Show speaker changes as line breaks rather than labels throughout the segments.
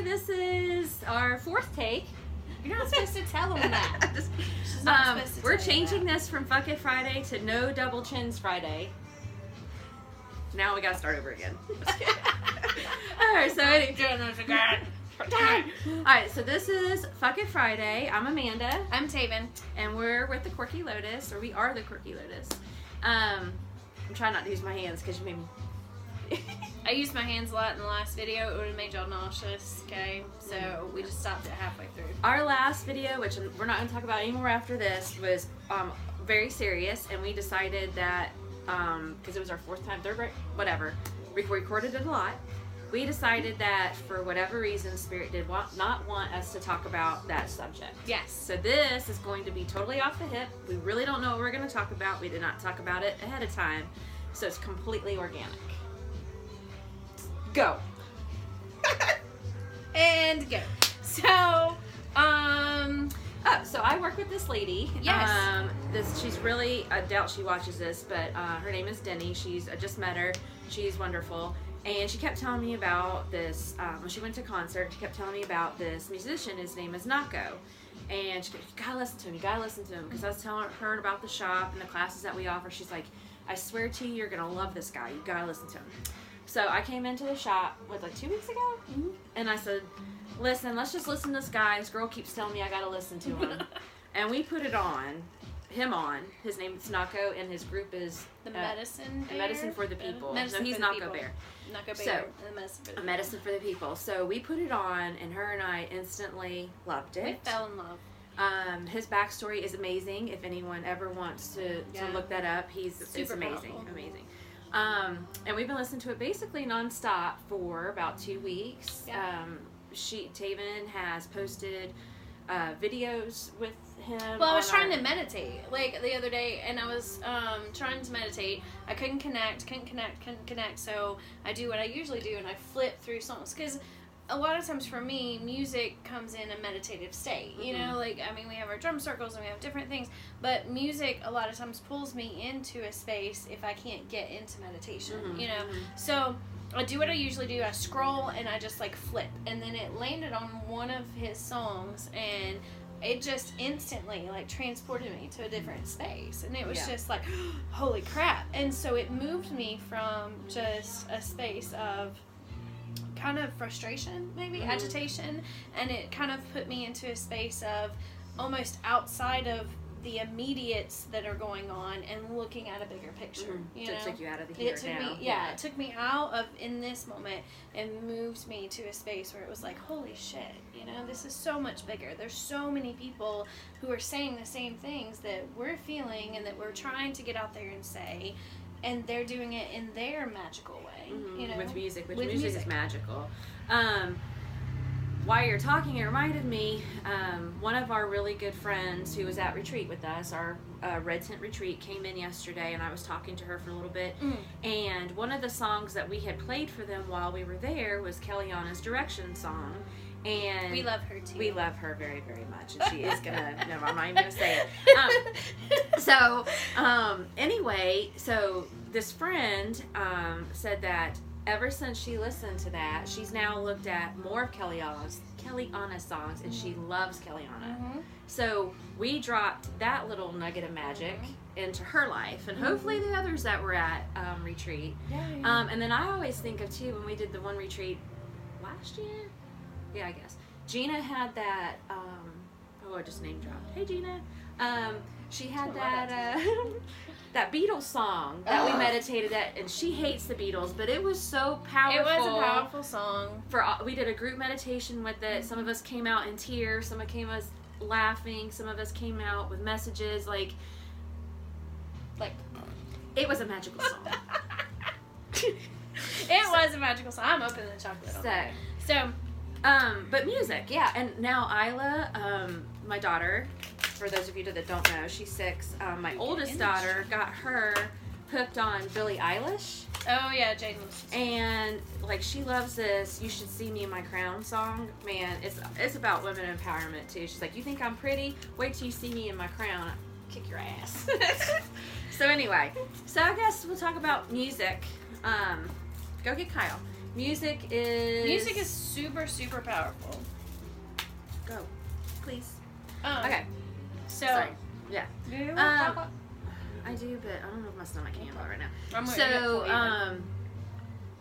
this is our 4th take.
You're not supposed to tell them that. She's not supposed to
we're
tell you
changing
that.
this from Fuck It Friday to No Double Chins Friday. Now we gotta start over again. Alright, so Alright, so this is Fuck It Friday. I'm Amanda.
I'm Taven.
And we're with the Quirky Lotus, or we are the Quirky Lotus. I'm trying not to use my hands because you made me.
I used my hands a lot in the last video. It would have made y'all nauseous, okay? So we just stopped it halfway through.
Our last video, which we're not going to talk about anymore after this, was very serious, and we decided that, because it was our 4th time, 3rd, whatever, we recorded it a lot. We decided that for whatever reason, Spirit did not want us to talk about that subject.
Yes.
So this is going to be totally off the hip. We really don't know what we're going to talk about. We did not talk about it ahead of time. So it's completely organic. Go.
And go. So,
so I work with this lady.
Yes.
She's really, I doubt she watches this, but her name is Denny. I just met her. She's wonderful. And she kept telling me about this, when she went to concert, she kept telling me about this musician. His name is Nako. And she goes, you gotta listen to him, Because I was telling her about the shop and the classes that we offer. She's like, I swear to you, you're gonna love this guy. You gotta listen to him. So I came into the shop, like 2 weeks ago? Mm-hmm. And I said, listen, let's just listen to this guy. This girl keeps telling me I gotta listen to him. And we put him on. His name is Nako, and his group is
the Medicine Bear?
Medicine for the People.
Medicine
so he's
for the
Nako
People.
Bear.
Nako Bear,
So,
and the Medicine for the People.
Medicine for the People. So we put it on, and her and I instantly loved it.
We fell in love.
His backstory is amazing. If anyone ever wants to look that up, it's amazing.
Powerful.
Amazing. And we've been listening to it basically nonstop for about 2 weeks.
Yeah.
Taven has posted videos with him.
Well, I was trying to meditate, like, the other day, and I was trying to meditate. I couldn't connect, so I do what I usually do, and I flip through songs, because a lot of times for me, music comes in a meditative state, you know, like, I mean, we have our drum circles and we have different things, but music a lot of times pulls me into a space if I can't get into meditation, you know, so I do what I usually do. I scroll and I just like flip, and then it landed on one of his songs, and it just instantly like transported me to a different space, and it was just like, holy crap. And so it moved me from just a space of kind of frustration, maybe agitation, and it kind of put me into a space of almost outside of the immediates that are going on and looking at a bigger picture. You know?
It took you out of the here and now.
It took me out of in this moment and moved me to a space where it was like, holy shit, you know, this is so much bigger. There's so many people who are saying the same things that we're feeling and that we're trying to get out there and say, and they're doing it in their magical way, you know,
with music, which music is magical. While you're talking, it reminded me, one of our really good friends who was at retreat with us, our Red Tent retreat, came in yesterday, and I was talking to her for a little bit, and one of the songs that we had played for them while we were there was Kellyanna's Direction song. And
we love her too.
We love her very, very much, and she is gonna. No, I'm not even gonna say it. Anyway, so this friend said that ever since she listened to that, she's now looked at more of Kellyanna's songs, and she loves Kellyanna. So we dropped that little nugget of magic into her life, and hopefully the others that were at retreat. And then I always think of too, when we did the one retreat last year. Yeah, I guess. Gina had that, I just name dropped. Hey, Gina. She had that, that Beatles song that we meditated at, and she hates the Beatles, but it was so powerful.
It was a powerful song.
We did a group meditation with it. Some of us came out in tears. Some of us came out laughing. Some of us came out with messages. Like, it was a magical song.
It was a magical song. I'm opening the chocolate on that. So,
but music, yeah. And now Isla, my daughter, for those of you that don't know, she's 6. My oldest daughter got her hooked on Billie Eilish.
Oh yeah, Jaden was.
And like, she loves this "You Should See Me in My Crown" song. Man, it's about women empowerment too. She's like, you think I'm pretty? Wait till you see me in my crown. I'll kick your ass. So anyway, I guess we'll talk about music. Go get Kyle. Music
is super, super powerful.
Go, please.
Okay. So.
Sorry. Yeah.
Do you want to talk about?
I do, but I don't know if my stomach can handle it right now.
I'm gonna
So,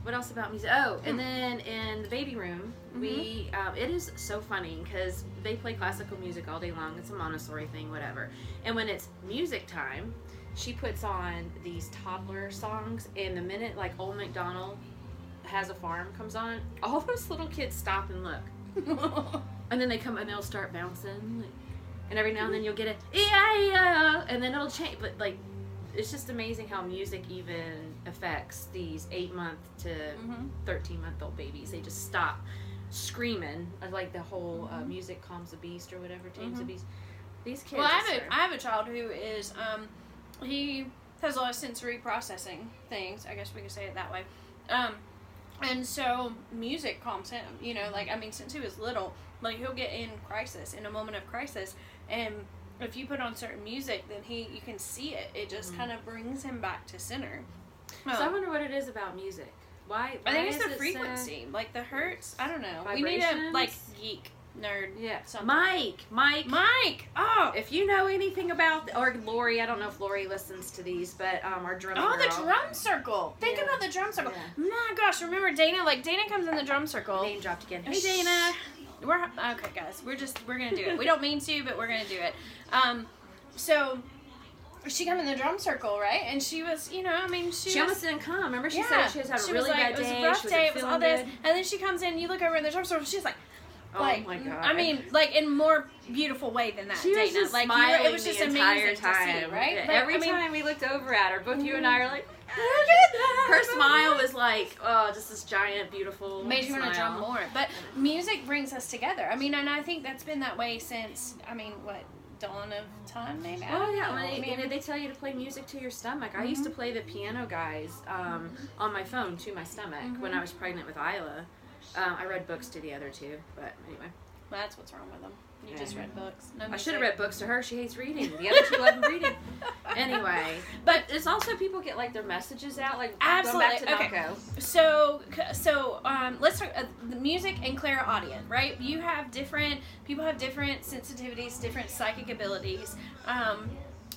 what else about music? Oh, and then in the baby room, we it is so funny because they play classical music all day long. It's a Montessori thing, whatever. And when it's music time, she puts on these toddler songs, and the minute like Old MacDonald Has a Farm comes on, all those little kids stop and look. And then they come and they'll start bouncing, like, and every now and then you'll get a yeah, and then it'll change. But like, it's just amazing how music even affects these 8-month to 13-month-old babies. They just stop screaming, like the whole music calms the beast or whatever, tames the beast. These kids.
Well, I have a child who is he has a lot of sensory processing things. I guess we could say it that way. And so music calms him. You know, like, I mean, since he was little, like, he'll get in a moment of crisis, and if you put on certain music, then you can see it. It just kind of brings him back to center.
So I wonder what it is about music. Why
I think it's the
it
frequency, like the hertz. I don't know.
Vibrations?
We need a like geek nerd.
Yeah.
Something.
Mike.
Oh,
If you know anything about, or Lori, I don't know if Lori listens to these, but our drum girl.
the drum circle. Think about the drum circle.
Yeah.
My gosh, remember Dana? Like, Dana comes in the drum circle.
Name dropped again.
Hey, Dana. Okay, guys. We're gonna do it. We don't mean to, but we're gonna do it. So she came in the drum circle, right? And she was, you know, I mean, she
almost didn't come. Remember, she said she was having a really bad day.
It was a rough day. It was all this,
good.
and then she comes in. You look over in the drum circle. She's like.
Oh my God!
I mean, like, in a more beautiful way than that.
She was
Dana.
just
like,
smiling
it was just
the entire
amazing
time.
to see, right?
Yeah,
But,
every
I mean,
time we looked over at her, both you and I are like, look at that. Her smile was like, oh, just this giant, beautiful
made you want to
smile.
drum more. But music brings us together. I mean, and I think that's been that way since, I mean, what, dawn of time, maybe?
Oh yeah, they tell you to play music to your stomach. I used to play the piano guys on my phone to my stomach when I was pregnant with Isla. I read books to the other two, but anyway.
Well, that's what's wrong with them. You just read books. No
I
music.
should have read books to her. She hates reading. The other two love reading. Anyway, but it's also people get like their messages out, like
absolutely.
Going back to Naco.
So let's talk the music and clairaudient, right? People have different sensitivities, different psychic abilities.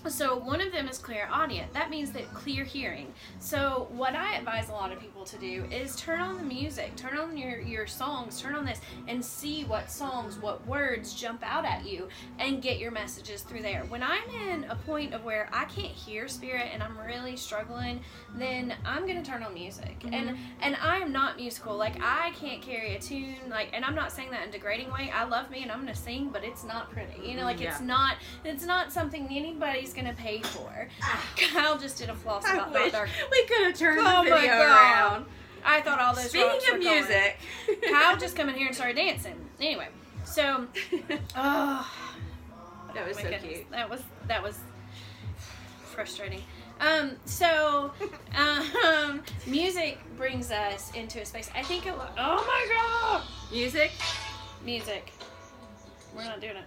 So one of them is clairaudient. That means that clear hearing. So what I advise a lot of people to do is turn on the music, turn on your songs, turn on this, and see what songs, what words jump out at you, and get your messages through there. When I'm in a point of where I can't hear spirit and I'm really struggling, then I'm gonna turn on music. And I am not musical. Like, I can't carry a tune. Like, and I'm not saying that in a degrading way. I love me and I'm gonna sing, but it's not pretty. You know, like it's not something anybody's gonna pay for. Kyle just did a floss about that dark.
We could have turned the video around.
I thought all those.
Speaking of music,
Kyle just come in here and started dancing. Anyway, so
that was so cute.
That was frustrating. Music brings us into a space. I think oh my God, music. We're not doing it.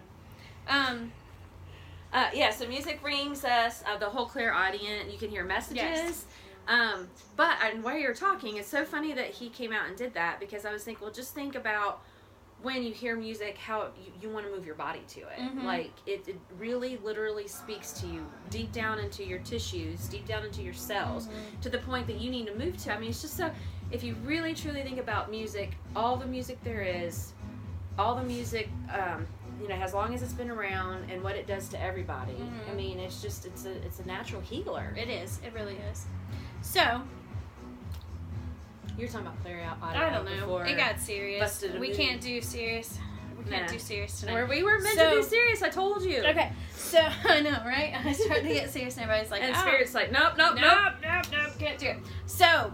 So music brings us the whole clairaudient. You can hear messages.
Yes.
But while you're talking, it's so funny that he came out and did that, because I was thinking, well, just think about when you hear music, how you want to move your body to it. Like, it really literally speaks to you deep down into your tissues, deep down into your cells, to the point that you need to move to. I mean, it's just so, if you really truly think about music, all the music there is, all the music, you know, as long as it's been around, and what it does to everybody. I mean, it's just, it's a natural healer.
It is. It really is. So,
you're talking about clairaudient.
I don't know. It got serious. We can't do serious. We can't do serious tonight.
We were meant to do serious. I told you.
Okay. So I know, right? I started to get serious, and everybody's like,
and Spirit's like, nope,
can't do it. So,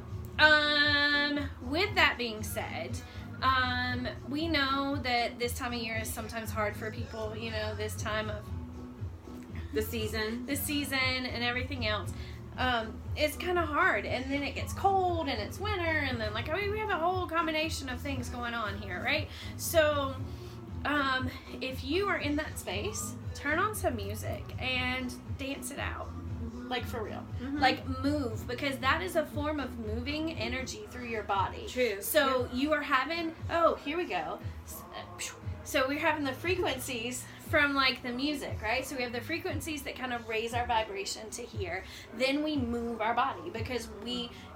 with that being said, we know that this time of year is sometimes hard for people. You know, this time of
the season
and everything else. It's kind of hard, and then it gets cold, and it's winter, and then, like, I mean, we have a whole combination of things going on here, right? So, if you are in that space, turn on some music and dance it out. Like, for real.
Mm-hmm.
Like, move, because that is a form of moving energy through your body.
True.
So you are having, here we go. So we're having the frequencies from, like, the music, right? So we have the frequencies that kind of raise our vibration to here. Then we move our body, because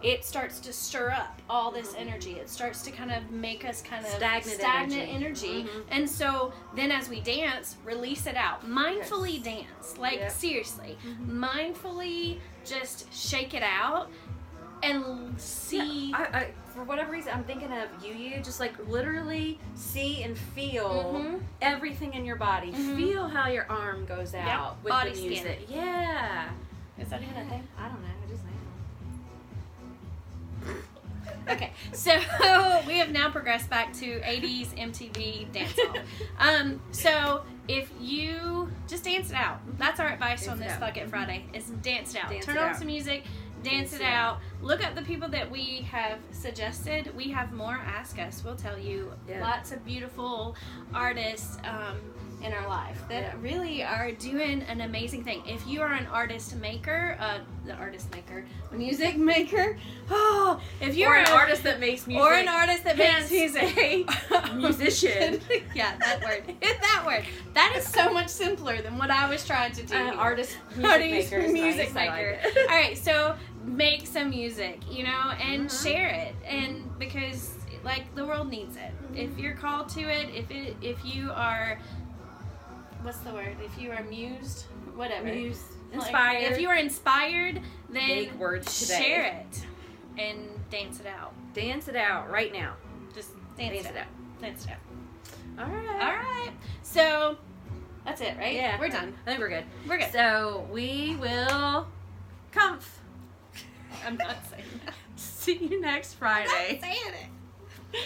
it starts to stir up all this energy. It starts to kind of make us kind of stagnant energy.
Mm-hmm.
And so then as we dance, release it out. Mindfully dance. Like, seriously.
Mm-hmm.
Mindfully just shake it out and see.
I for whatever reason, I'm thinking of you just like literally see and feel everything in your body. Feel how your arm goes out with
body
the music.
scan.
Yeah.
Is that even a thing?
I don't know. I just know.
Okay, so we have now progressed back to 80s MTV dance hall. So if you just dance it out, that's our advice
Dance
on this
it out.
Fuck It Friday, is dance it out.
Dance
Turn
it
on
out.
some music, dance it out. Look up the people that we have suggested. We have more. Ask us. We'll tell you.
Yeah.
Lots of beautiful artists in our life that really are doing an amazing thing. If you are an artist maker, music maker, if you're
Or an artist that makes music.
or an artist that makes
Hence,
music,
musician.
yeah, that word. That word. That is so much simpler than what I was trying to do.
Artist,
Artist,
music maker. is
music
nice. I
maker.
like it.
All right, so make some music, and share it, and because like the world needs it. If you're called to it, if you are, what's the word? If you are mused, whatever.
Mused.
Like,
Inspired.
if you are inspired, then
Big words today.
share it and dance it out.
Dance it out right now.
Just dance it out. Dance it out.
All right.
All right. So that's it, right?
Yeah.
We're done.
I think we're good.
We're good.
So we will comf.
I'm not saying that.
See you next Friday.
I'm not saying it.